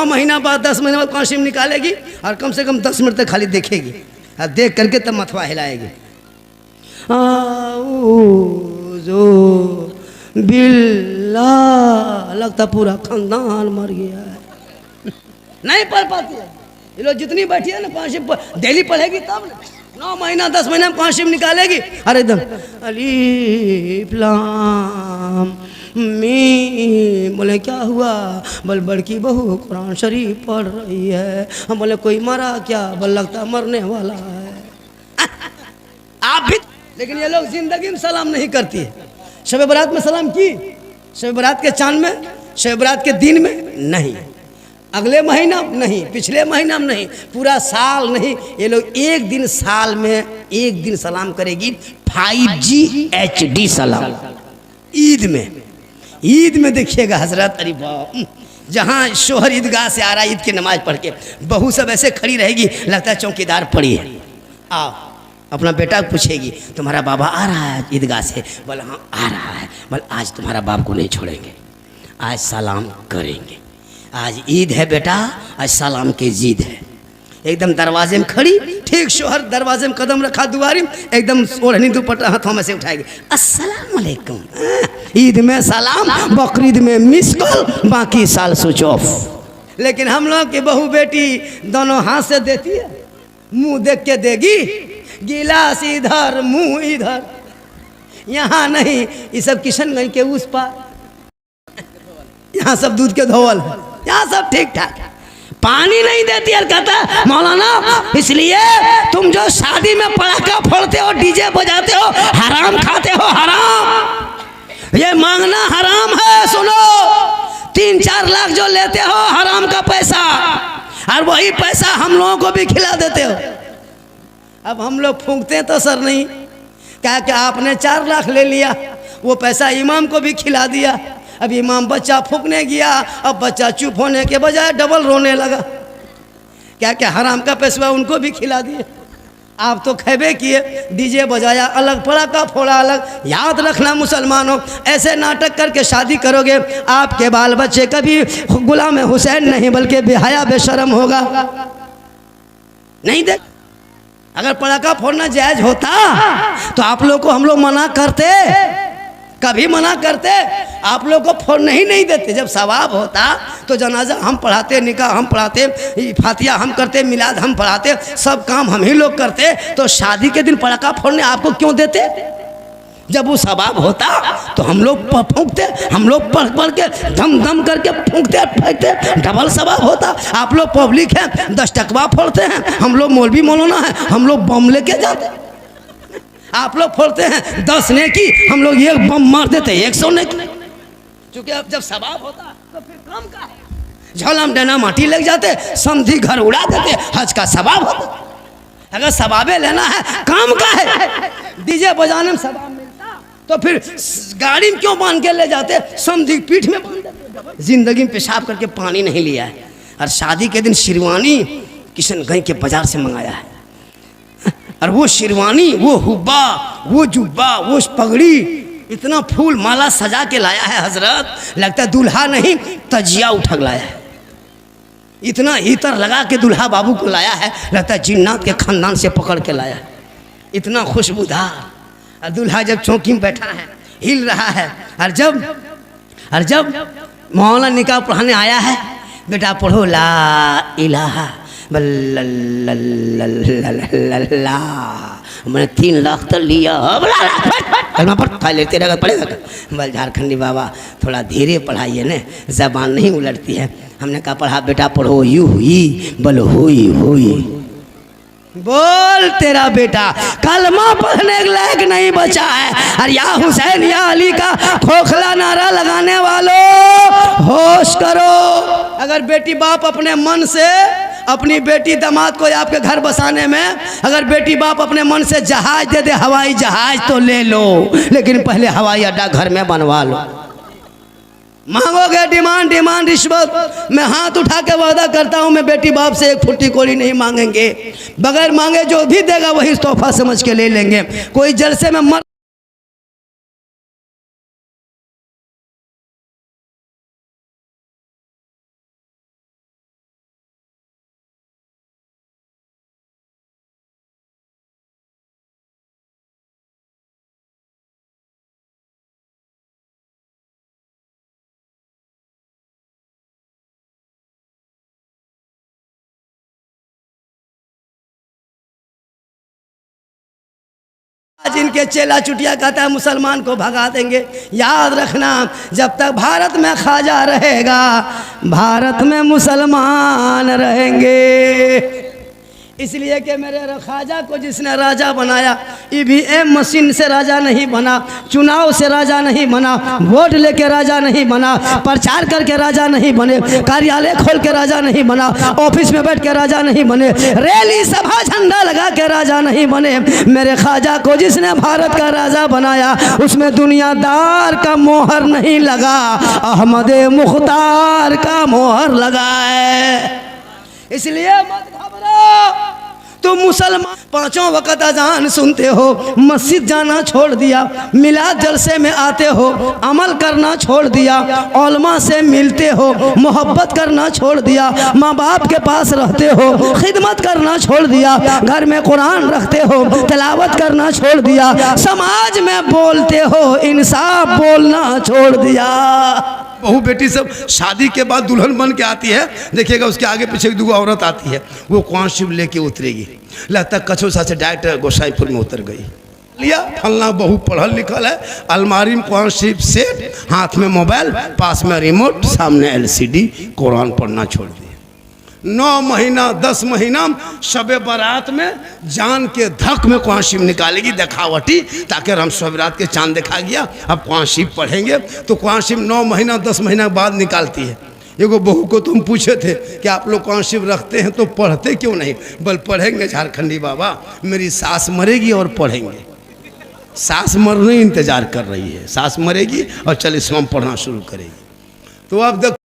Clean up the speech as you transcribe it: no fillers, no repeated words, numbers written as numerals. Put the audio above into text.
महीना बाद 10 महीने बाद काशिम निकालेगी और कम से कम 10 मिनट तक खाली देखेगी और देख करके तब मथवा हिलाएगी। जो बिल्ला लगता पूरा खानदान मर गया है। नहीं पढ़ पाती है ये लोग, जितनी बैठी है ना काशिम डेली पढ़ेगी तब 9 महीना 10 महीना में काशिम निकालेगी। अरे एकदम अलीफ लाम मीम। बोले क्या हुआ? बोल बड़की बहू कुरान शरीफ पढ़ रही है। हम बोले कोई मरा क्या? बोल लगता मरने वाला है। आप भी, लेकिन ये लोग जिंदगी में सलाम नहीं करती है। शब बरात में सलाम की, शब बरात के चांद में, शब बरात के दिन में नहीं, अगले महीना नहीं, पिछले महीना में नहीं, पूरा साल नहीं। ये लोग एक दिन साल में एक दिन सलाम करेगी, 5G HD सलाम। ईद में, ईद में देखिएगा हजरत, अरे बाप, जहाँ शोहर ईदगाह से आ रहा है ईद की नमाज पढ़ के, बहू सब ऐसे खड़ी रहेगी लगता है चौकीदार पड़ी है। आओ, अपना बेटा पूछेगी तुम्हारा बाबा आ रहा है ईदगाह से? बोला हाँ आ रहा है। बोल आज तुम्हारा बाप को नहीं छोड़ेंगे, आज सलाम करेंगे, आज ईद है बेटा, आज सलाम की जीद है। एकदम दरवाजे में खड़ी, ठीक शोहर दरवाजे में कदम रखा दुआरी, एकदम ओढ़नी दुपट्टा हाथों में से उठाएगी, अस्सलाम वालेकुम। ईद में सलाम, बकरीद में मिस कॉल, बाकी साल स्विच ऑफ। लेकिन हम लोग की बहू बेटी दोनों हाथ से देती है, मुंह देख के देगी, गिलास इधर मुंह इधर, यहाँ नहीं। ये सब किशनगंज के उस पार, यहाँ सब दूध के धोवल है, यहाँ सब ठीक ठाक है। पानी नहीं देती है, कहता मौलाना इसलिए तुम जो शादी में पटाखा फोड़ते हो, डीजे बजाते हो, हराम खाते हो, हराम। ये मांगना हराम है। सुनो, 3-4 लाख जो लेते हो हराम का पैसा, और वही पैसा हम लोगों को भी खिला देते हो। अब हम लोग फूंकते तो सर नहीं, क्या क्या आपने 4 लाख ले लिया, वो पैसा इमाम को भी खिला दिया। अब इमाम बच्चा फूंकने गया, अब बच्चा चुप होने के बजाय डबल रोने लगा। क्या क्या हराम का पैसा उनको भी खिला दिए। आप तो खेबे किए, डीजे बजाया अलग, पटाखा फोड़ा अलग। याद रखना मुसलमानों, ऐसे नाटक करके शादी करोगे, आपके बाल बच्चे कभी गुलाम हुसैन नहीं बल्कि बेहया बेशरम होगा। नहीं देख, अगर पटाखा फोड़ना जायज होता तो आप लोग को हम लोग मना करते, कभी मना करते? आप लोग को फोड़ने ही नहीं देते। जब सवाब होता तो जनाजा हम पढ़ाते, निकाह हम पढ़ाते, फातिया हम करते, मिलाद हम पढ़ाते, सब काम हम ही लोग करते, तो शादी के दिन पटाखा फोड़ने आपको क्यों देते? जब वो सवाब होता तो हम लोग फूंकते, हम लोग पढ़ पढ़ के धम धम करके फूंकते फेंकते, डबल सवाब होता। आप लोग पब्लिक हैं, 10 टकवा फोड़ते हैं, हम लोग मौलवी मौलाना है, हम लोग बम लेके जाते। आप लोग फोड़ते हैं 10 नेकी, हम लोग ये बम मार देते 100 नेकी। क्योंकि अब जब सवाब होता तो फिर काम का है। झोला में डना माटी लग जाते, समधी घर उड़ा देते, हज का सवाब होता। अगर सवाबे लेना है, काम का है, डीजे बजाने में सवाब मिलता तो फिर गाड़ी में क्यों बांध के ले जाते, समधी पीठ में बांध देते। जिंदगी में पेशाब करके पानी नहीं लिया है, और शादी के दिन शेरवानी किशनगंज के बाजार से मंगाया है, और वो शेरवानी, वो हुब्बा, वो जुब्बा, वो पगड़ी, इतना फूल माला सजा के लाया है हजरत, लगता है दूल्हा नहीं तजिया उठक लाया है। इतना इतर लगा के दूल्हा बाबू को लाया है, लगता है जिन्नात के खानदान से पकड़ के लाया है। इतना खुशबूदार। और दूल्हा जब चौकी में बैठा है, हिल रहा है, और जब मौलाना निकाह पढ़ाने आया है, बेटा पढ़ो ला इलाहा बल्ला, मैंने 3 लाख तो लिया, पढ़ लेते रहेगा, पढ़ेगा। बल झारखंडी बाबा थोड़ा धीरे पढ़ाइए न, जबान नहीं उलटती है। हमने कहा पढ़ा बेटा, पढ़ो यू हुई बल हुई हुई। बोल तेरा बेटा कलमा पढ़ने के लायक नहीं बचा है। और या हुसैन या अली का खोखला नारा लगाने वालों होश करो। अगर बेटी बाप अपने मन से अपनी बेटी दामाद को आपके घर बसाने में, अगर बेटी बाप अपने मन से जहाज दे दे, हवाई जहाज तो ले लो, लेकिन पहले हवाई अड्डा घर में बनवा लो। मांगोगे डिमांड रिश्वत, मैं हाथ उठा के वादा करता हूं, मैं बेटी बाप से 1 फुट्टी कोड़ी नहीं मांगेंगे। बगैर मांगे जो भी देगा वही तोहफा समझ के ले लेंगे। कोई जलसे में मर आज इनके चेला चुटिया कहता है मुसलमान को भगा देंगे। याद रखना, जब तक भारत में ख्वाजा रहेगा भारत में मुसलमान रहेंगे। इसलिए कि मेरे ख्वाजा को जिसने राजा बनाया, ईवीएम मशीन से राजा नहीं बना, चुनाव से राजा नहीं बना, वोट लेके राजा नहीं बना, प्रचार करके राजा नहीं बने, कार्यालय खोल के राजा नहीं बना, ऑफिस में बैठ के राजा नहीं बने, रैली सभा झंडा लगा के राजा नहीं बने। मेरे ख्वाजा को जिसने भारत का राजा बनाया उसमें दुनियादार का मोहर नहीं लगा, अहमद मुख्तार का मोहर लगा है। इसलिए मत घबराओ। तुम मुसलमान पांचों वक्त अजान सुनते हो, मस्जिद जाना छोड़ दिया, मिलाद जलसे में आते हो, अमल करना छोड़ दिया, उलमा से मिलते हो, मोहब्बत करना छोड़ दिया, माँ बाप के पास रहते हो, खिदमत करना छोड़ दिया, घर में कुरान रखते हो, तिलावत करना छोड़ दिया, समाज में बोलते हो, इंसाफ बोलना छोड़ दिया। बहू बेटी सब शादी के बाद दुल्हन बन के आती है, देखिएगा उसके आगे पीछे दो औरत आती है, वो कुआं शिव लेके उतरेगी, लगता कछोसा से डायरेक्ट गोसाईपुर में उतर गई। लिया फलना बहू पढ़ल लिखल है, अलमारी में कुआं शिव सेट, हाथ में मोबाइल, पास में रिमोट, सामने LCD, कुरान पढ़ना छोड़ दिया। 9 महीना 10 महीना शबे बारात में जान के धक में कुआं शिव निकालेगी दिखावटी, ताकि हम शब रात के चांद देखा गया, अब कुआं शिव पढ़ेंगे। तो कुआं शिव 9 महीना 10 महीना बाद निकालती है। एगो बहू को तुम पूछे थे कि आप लोग कुआं शिव रखते हैं तो पढ़ते क्यों नहीं? बल पढ़ेंगे झारखंडी बाबा, मेरी सास मरेगी और पढ़ेंगे। सास मरने इंतजार कर रही है, सास मरेगी और 40वां पढ़ना शुरू करेगी। तो अब